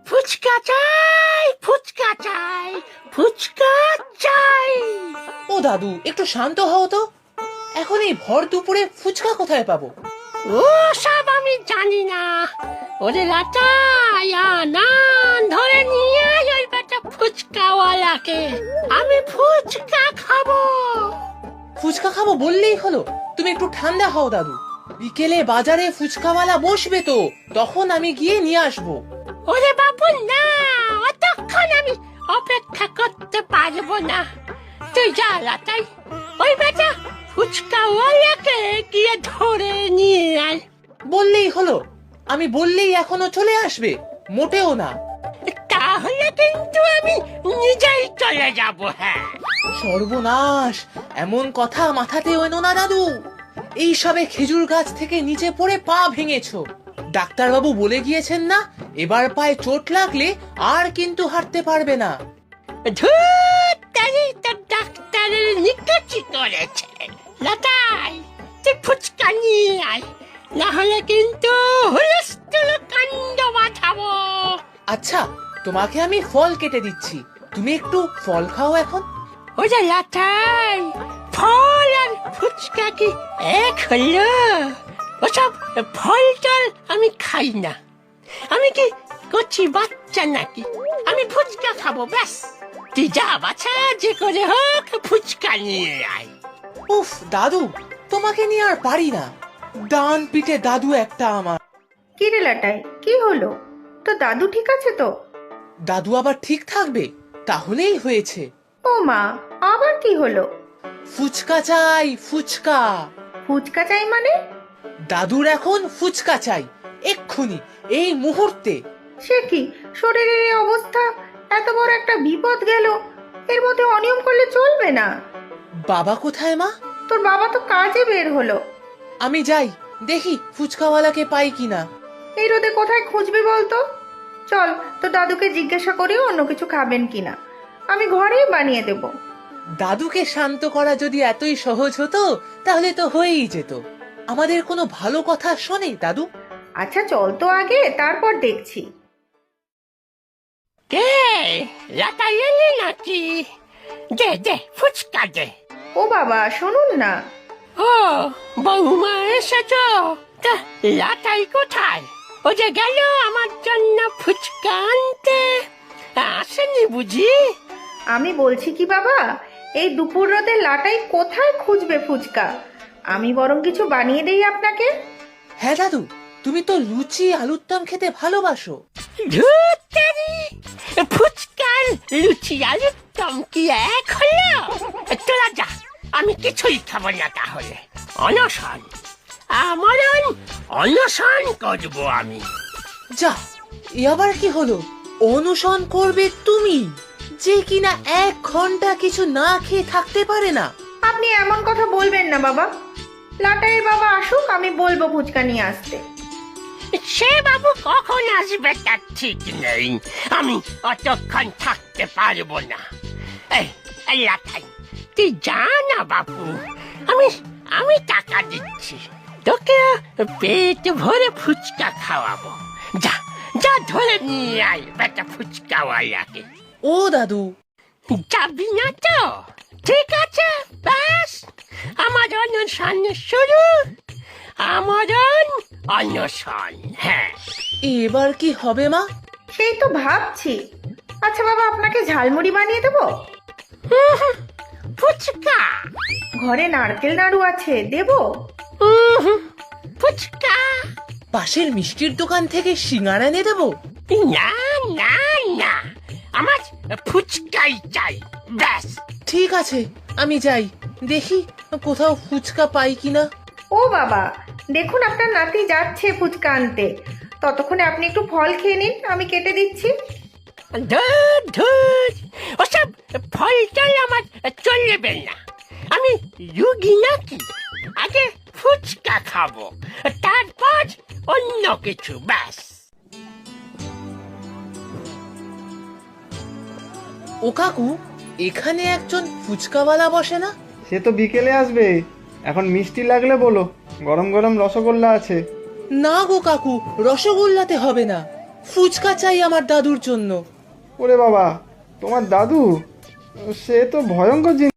ফুচকা চাই, ফুচকা চাই, ফুচকা চাই। ও দাদু, একটু শান্ত হও তো। এখন এই ভর দুপুরে ফুচকা কোথায় পাবো? ও সব আমি জানি না। ওরে লাটাই, আনান ধরে নিয়ে আয় ওই বেটা ফুচকাওয়ালাকে। আমি ফুচকা খাবো। ফুচকা খাবো বললেই হলো? তুমি একটু ঠান্ডা হও দাদু। বিকেলে বাজারে ফুচকাওয়ালা বসবে তো, তখন আমি গিয়ে নিয়ে আসবো। ওরে বাবু না, অতক্ষণ আমি অপেক্ষা করতে পারবো না। তুই যা লাটাই, ওই বেটা ফুচকাওয়ালাকে গিয়ে ধরে নিয়ে আয়। বললেই হলো? আমি বললেই এখনো চলে আসবে? মোটেও না। তাহলে কিন্তু আমি নিজেই চলে যাব। হ্যাঁ, সর্বনাশ! এমন কথা মাথাতে এনো না দাদু। এইসবে খেজুর গাছ থেকে নিচে পড়ে পা ভেঙেছো। ডাক্তারবাবু বলে গিয়েছেন না, এবার পায়ে চোট লাগলে আর কিন্তু হাঁটতে পারবে না। ধুর, তাই তো ডাক্তারের নিকাচি করেছে। লাটাই, তুই ফুচকা নিয়ে আয়, না হলে কিন্তু হুলস্থুল কাণ্ড বাঁধাবো। আচ্ছা, তোমাকে আমি ফল কেটে দিচ্ছি, তুমি একটু ফল খাও এখন। ওরে লাটাই, ফল আর ফুচকা কি এক হলো? ওসব ফল টল আমি খাই না। আমি কি কচি বাচ্চা নাকি? আমি ফুচকা খাবো ব্যাস। তুই যা বাছা, যে করে হোক ফুচকা নিয়ে আয়। উফ দাদু, তোমাকে নিয়ে আর পারি না। ডান পিঠে দাদু একটা আমার। কি রে লাটাই, কি হলো? তো দাদু ঠিক আছে তো? দাদু আবার ঠিক থাকবে? তাহলেই হয়েছে। ও মা, আবার কি হলো? ফুচকা চাই, ফুচকা। ফুচকা চাই মানে? দাদুর এখন ফুচকা চাই, এক্ষুনি, এই মুহূর্তে। সে কি, শরীরের এই অবস্থা, এত বড় একটা বিপদ গেল, এর মধ্যে অনিয়ম করলে চলবে না। বাবা কোথায় মা? তোর বাবা তো কাজে বের হলো। আমি যাই, দেখি ফুচকাওয়ালাকে পাই কিনা। এই রোদে কোথায় খুঁজবি বলতো? চল, তো দাদুকে জিজ্ঞাসা করি অন্য কিছু খাবেন কিনা, আমি ঘরেই বানিয়ে দেব। দাদুকে শান্ত করা যদি এতই সহজ হতো, তাহলে তো হয়েই যেত। আমাদের কোনো ভালো কথা শোনে দাদু? আচ্ছা চল তো আগে, তারপর দেখছি। কে, লাটাই এলি নাকি? দে দে ফুচকা দে। ও বাবা, শুনুন না। ও বৌমা এসেছ? তা লাটাই কোথায়? ও যে গেল আমার জন্য ফুচকা আনতে, আসেনি বুঝি? আমি বলছি কি বাবা, এই দুপুর রোদে লাটাই কোথায় খুঁজবে ফুচকা? আমি বরং কিছু বানিয়ে দেই আপনাকে। হ্যাঁ দাদু, তুমি তো লুচি আলুর দম খেতে ভালোবাসো। ধুত্তেরি, ফুচকার লুচি আলুর দম কি এক হলো? তোরা যা, আমি কিছুই খাবো না তাহলে। অনশন, আমরণ অনশন করবো আমি। যা, এ আবার কি হলো? অনুসরণ করবে তুমি, যে কিনা 1 ঘন্টা কিছু না খেয়ে থাকতে পারে না। আপনি এমন কথা বলবেন না বাবা। লাটাইয়ের বাবা আসুক, আমি বলবো ফুচকা নিয়ে আসতে। সে বাবু কখন আসবে তার ঠিক নেই, আমি অতক্ষণ থাকতে পারবো না। এই লাটাই, তুই যা না বাবু, আমি আমি টাকা দিচ্ছি, তোকে পেট ভরে ফুচকা খাওয়াবো। যা যা, ধরে নিয়ে আয় বেটা ফুচকাওয়ালাকে। ও দাদু, যাবি না তো? ঠিক আছে, ব্যাস, আমার অনশন শুরু, আমার অনশন। হ্যাঁ, এবার কি হবে মা? সেই তো ভাবছি। আচ্ছা বাবা, আপনাকে ঝালমুড়ি বানিয়ে দেবো? ফুচকা, ঘরে নারকেল নাড়ু আছে, দেবো? ফুচকা, পাশের মিষ্টির দোকান থেকে সিঙ্গারা এনে দেবো? না না না, আমার ফুচকাই চাই, ব্যাস। ঠিক আছে, আমি যাই, দেখি কোথাও ফুচকা পাই কিনা। ও বাবা, দেখুন আপনার নাতি যাচ্ছে ফুচকা আনতে, ততক্ষণে আপনি একটু ফল খেয়ে নিন, আমি কেটে দিচ্ছি। ধুর ধুর, ওসব ফল টল আমার চলবে না। আমি রুগী নাকি? আগে ফুচকা খাবো, তারপর অন্য কিছু, ব্যাস। ও কাকু, এখানে একজন ফুচকাওয়ালা বসে না? সে তো বিকেলে আসবে, এখন মিষ্টি লাগলে বলো, গরম গরম রসগোল্লা আছে। না গো কাকু, রসগোল্লাতে হবে না, ফুচকা চাই আমার দাদুর জন্য। ওরে বাবা, তোমার দাদু, সে তো ভয়ঙ্কর জিনিস।